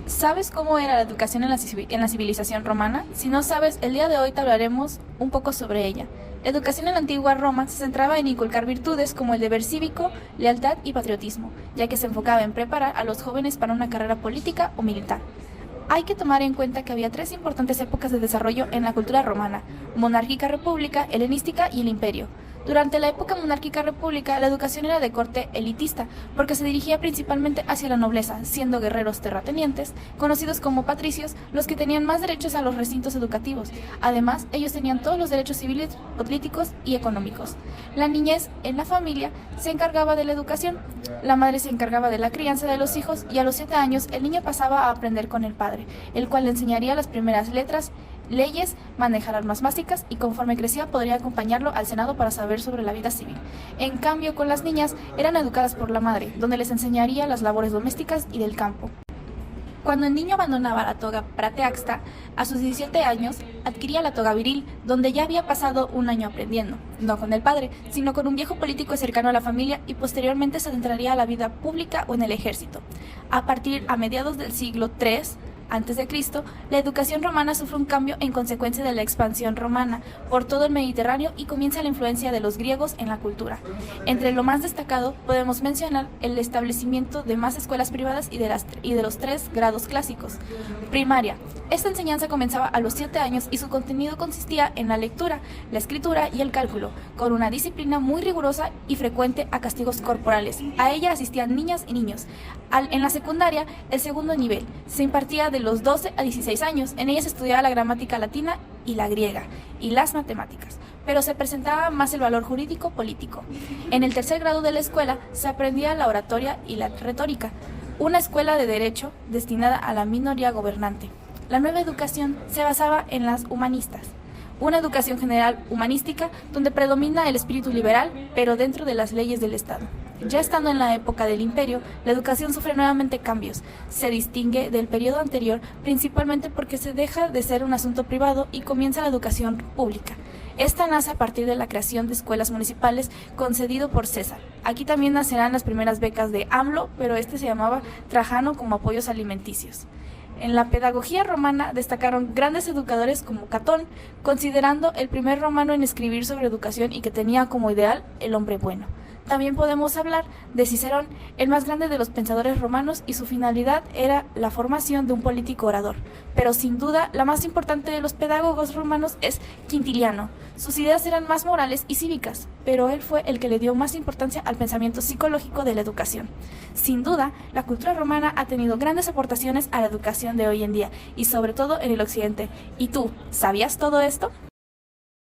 ¿Sabes cómo era la educación en la civilización romana? Si no sabes, el día de hoy te hablaremos un poco sobre ella. La educación en la antigua Roma se centraba en inculcar virtudes como el deber cívico, lealtad y patriotismo, ya que se enfocaba en preparar a los jóvenes para una carrera política o militar. Hay que tomar en cuenta que había tres importantes épocas de desarrollo en la cultura romana: monárquica, república, helenística y el imperio. Durante la época monárquica república, la educación era de corte elitista, porque se dirigía principalmente hacia la nobleza, siendo guerreros terratenientes, conocidos como patricios, los que tenían más derechos a los recintos educativos. Además, ellos tenían todos los derechos civiles, políticos y económicos. La niñez en la familia se encargaba de la educación. La madre se encargaba de la crianza de los hijos y a los 7 años el niño pasaba a aprender con el padre, el cual le enseñaría las primeras letras, leyes, manejar armas básicas y conforme crecía podría acompañarlo al Senado para saber sobre la vida civil. En cambio, con las niñas eran educadas por la madre, donde les enseñaría las labores domésticas y del campo. Cuando el niño abandonaba la toga prateaxta, a sus 17 años adquiría la toga viril, donde ya había pasado un año aprendiendo, no con el padre, sino con un viejo político cercano a la familia, y posteriormente se adentraría a la vida pública o en el ejército. A mediados del siglo III a.C., la educación romana sufre un cambio en consecuencia de la expansión romana por todo el Mediterráneo y comienza la influencia de los griegos en la cultura. Entre lo más destacado podemos mencionar el establecimiento de más escuelas privadas y de los 3 grados clásicos. Primaria. Esta enseñanza comenzaba a los 7 años y su contenido consistía en la lectura, la escritura y el cálculo, con una disciplina muy rigurosa y frecuente a castigos corporales. A ella asistían niñas y niños. En la secundaria, el segundo nivel, se impartía de los 12 a 16 años. En ella se estudiaba la gramática latina y la griega, y las matemáticas, pero se presentaba más el valor jurídico-político. En el tercer grado de la escuela se aprendía la oratoria y la retórica, una escuela de derecho destinada a la minoría gobernante. La nueva educación se basaba en las humanistas, una educación general humanística donde predomina el espíritu liberal, pero dentro de las leyes del Estado. Ya estando en la época del Imperio, la educación sufre nuevamente cambios. Se distingue del periodo anterior principalmente porque se deja de ser un asunto privado y comienza la educación pública. Esta nace a partir de la creación de escuelas municipales concedido por César. Aquí también nacerán las primeras becas de AMLO, pero este se llamaba Trajano, como apoyos alimenticios. En la pedagogía romana destacaron grandes educadores como Catón, considerando el primer romano en escribir sobre educación y que tenía como ideal el hombre bueno. También podemos hablar de Cicerón, el más grande de los pensadores romanos, y su finalidad era la formación de un político orador. Pero sin duda, la más importante de los pedagogos romanos es Quintiliano. Sus ideas eran más morales y cívicas, pero él fue el que le dio más importancia al pensamiento psicológico de la educación. Sin duda, la cultura romana ha tenido grandes aportaciones a la educación de hoy en día, y sobre todo en el occidente. ¿Y tú, sabías todo esto?